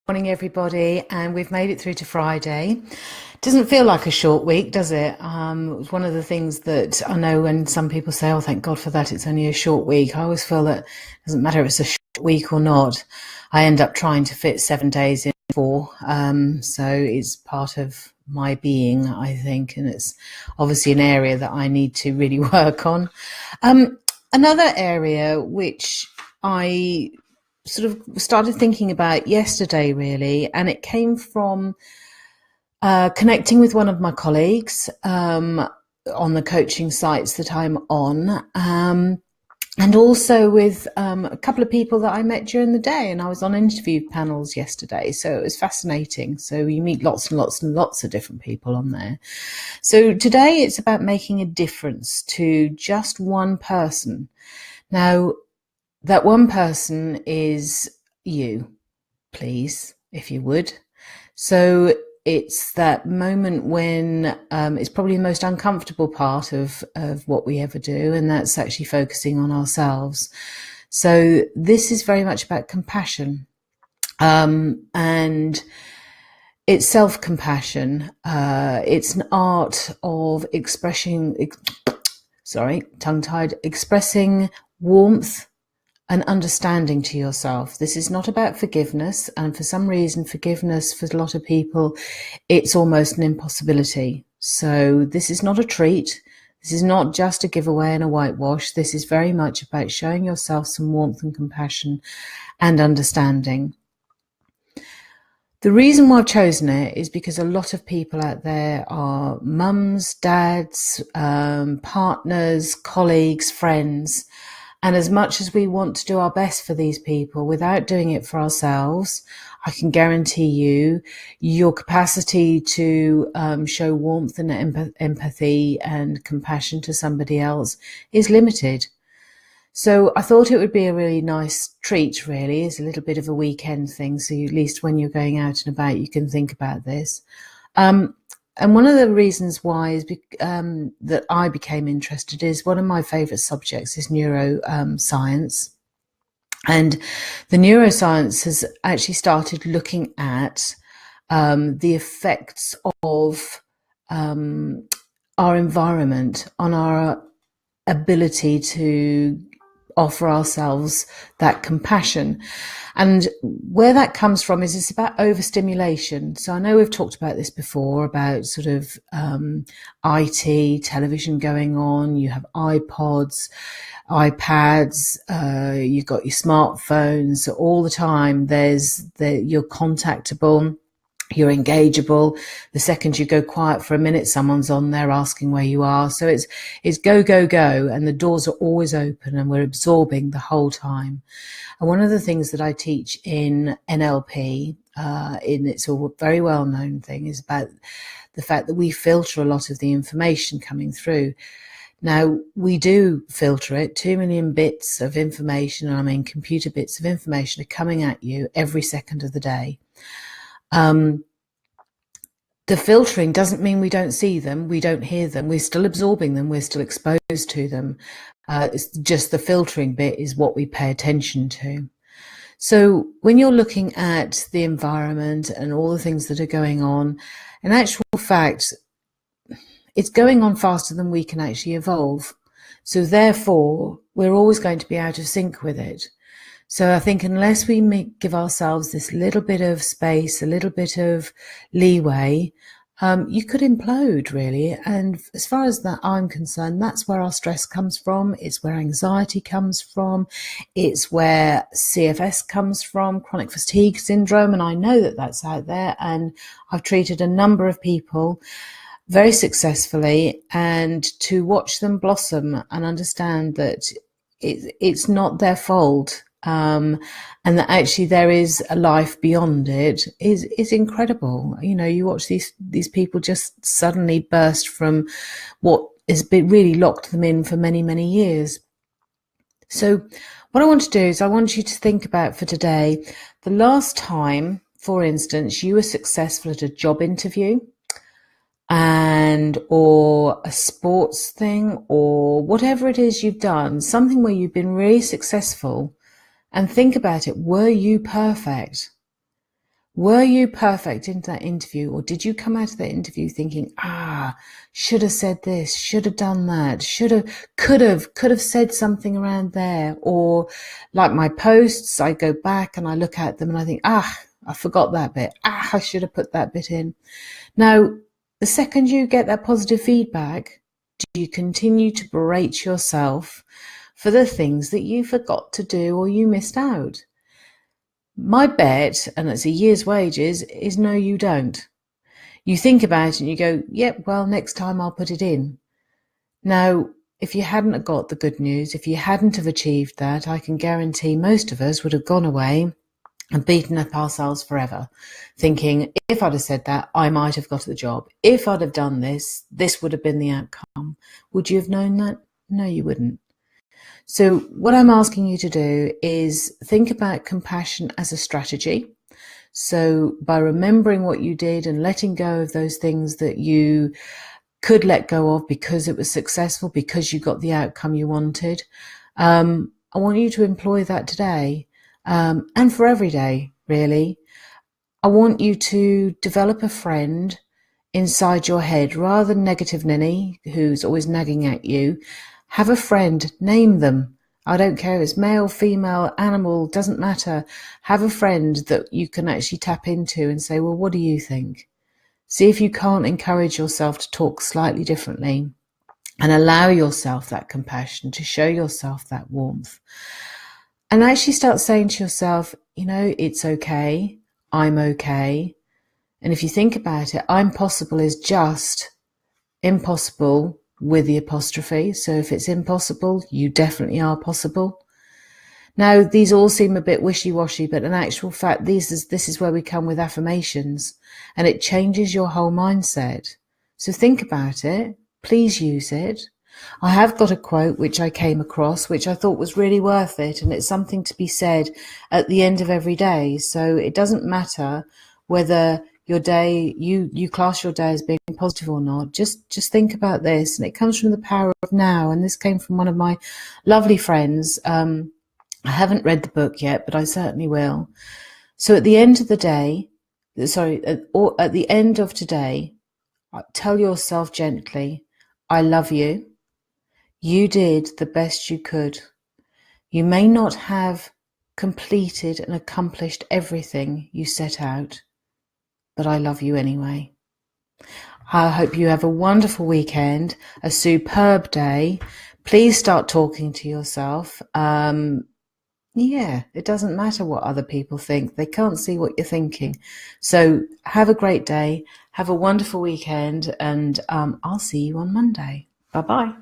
Morning, everybody, and we've made it through to Friday. Doesn't feel like a short week, does it? It was one of the things that I know when some people say, "Oh, thank God for that, it's only a short week." I always feel that it doesn't matter if it's a short week or not. I end up trying to fit 7 days in 4, so it's part of my being, I think, and it's obviously an area that I need to really work on. Another area which I sort of started thinking about yesterday, really, and it came from connecting with one of my colleagues on the coaching sites that I'm on, and also with a couple of people that I met during the day. And I was on interview panels yesterday, so it was fascinating. So you meet lots and lots and lots of different people on there. So today it's about making a difference to just one person. Now, that one person is you, please, if you would. So it's that moment when it's probably the most uncomfortable part of what we ever do, and that's actually focusing on ourselves. So this is very much about compassion, and it's self-compassion. It's an art of expressing warmth and understanding to yourself. This is not about forgiveness, and for some reason forgiveness for a lot of people, it's almost an impossibility. So this is not a treat. This is not just a giveaway and a whitewash. This is very much about showing yourself some warmth and compassion and understanding. The reason why I've chosen it is because a lot of people out there are mums, dads, partners, colleagues, friends. And as much as we want to do our best for these people without doing it for ourselves, I can guarantee you your capacity to show warmth and empathy and compassion to somebody else is limited. So I thought it would be a really nice treat, really. It's a little bit of a weekend thing, so at least when you're going out and about, you can think about this. And one of the reasons why is that I became interested is one of my favourite subjects is neuroscience. And the neuroscience has actually started looking at the effects of our environment on our ability to offer ourselves that compassion. And where that comes from is it's about overstimulation. So I know we've talked about this before, about sort of IT, television going on, you have iPods, iPads, you've got your smartphones. So all the time you're contactable, you're engageable. The second you go quiet for a minute, someone's on there asking where you are. So it's go, go, go. And the doors are always open and we're absorbing the whole time. And one of the things that I teach in NLP, it's a very well-known thing, is about the fact that we filter a lot of the information coming through. Now, we do filter it. 2 million bits of information, I mean computer bits of information, are coming at you every second of the day. The filtering doesn't mean we don't see them, we don't hear them, we're still absorbing them, we're still exposed to them. It's just the filtering bit is what we pay attention to. So when you're looking at the environment and all the things that are going on, in actual fact, it's going on faster than we can actually evolve. So therefore, we're always going to be out of sync with it. So I think unless we give ourselves this little bit of space, a little bit of leeway, you could implode, really. And as far as that I'm concerned, that's where our stress comes from. It's where anxiety comes from. It's where CFS comes from, chronic fatigue syndrome. And I know that that's out there. And I've treated a number of people very successfully, and to watch them blossom and understand that it's not their fault. And that actually there is a life beyond it is incredible. You know, you watch these people just suddenly burst from what has been really locked them in for many, many years. So what I want to do is I want you to think about for today, the last time, for instance, you were successful at a job interview or a sports thing or whatever it is you've done, something where you've been really successful. And think about it. Were you perfect? Were you perfect in that interview, or did you come out of that interview thinking, should have said this, should have done that, could have said something around there? Or like my posts, I go back and I look at them and I think, I forgot that bit. I should have put that bit in. Now, the second you get that positive feedback, do you continue to berate yourself for the things that you forgot to do or you missed out? My bet, and it's a year's wages, is no, you don't. You think about it and you go, yep, well, next time I'll put it in. Now, if you hadn't got the good news, if you hadn't have achieved that, I can guarantee most of us would have gone away and beaten up ourselves forever, thinking, if I'd have said that, I might have got the job. If I'd have done this, this would have been the outcome. Would you have known that? No, you wouldn't. So what I'm asking you to do is think about compassion as a strategy. So by remembering what you did and letting go of those things that you could let go of because it was successful, because you got the outcome you wanted, I want you to employ that today, and for every day, really. I want you to develop a friend inside your head, rather than negative Ninny, who's always nagging at you. Have a friend, name them. I don't care if it's male, female, animal, doesn't matter. Have a friend that you can actually tap into and say, well, what do you think? See if you can't encourage yourself to talk slightly differently and allow yourself that compassion, to show yourself that warmth. And actually start saying to yourself, it's okay. I'm okay. And if you think about it, I'm possible is just impossible with the apostrophe. So if it's impossible, you definitely are possible. Now, these all seem a bit wishy-washy, but in actual fact, this is where we come with affirmations, and it changes your whole mindset. So think about it. Please use it. I have got a quote which I came across, which I thought was really worth it, and it's something to be said at the end of every day. So it doesn't matter whether your day, you class your day as being positive or not. Just think about this. And it comes from The Power of Now. And this came from one of my lovely friends. I haven't read the book yet, but I certainly will. So at the end of the day, at the end of today, tell yourself gently, I love you. You did the best you could. You may not have completed and accomplished everything you set out, but I love you anyway. I hope you have a wonderful weekend, a superb day. Please start talking to yourself. It doesn't matter what other people think. They can't see what you're thinking. So have a great day. Have a wonderful weekend, and I'll see you on Monday. Bye-bye.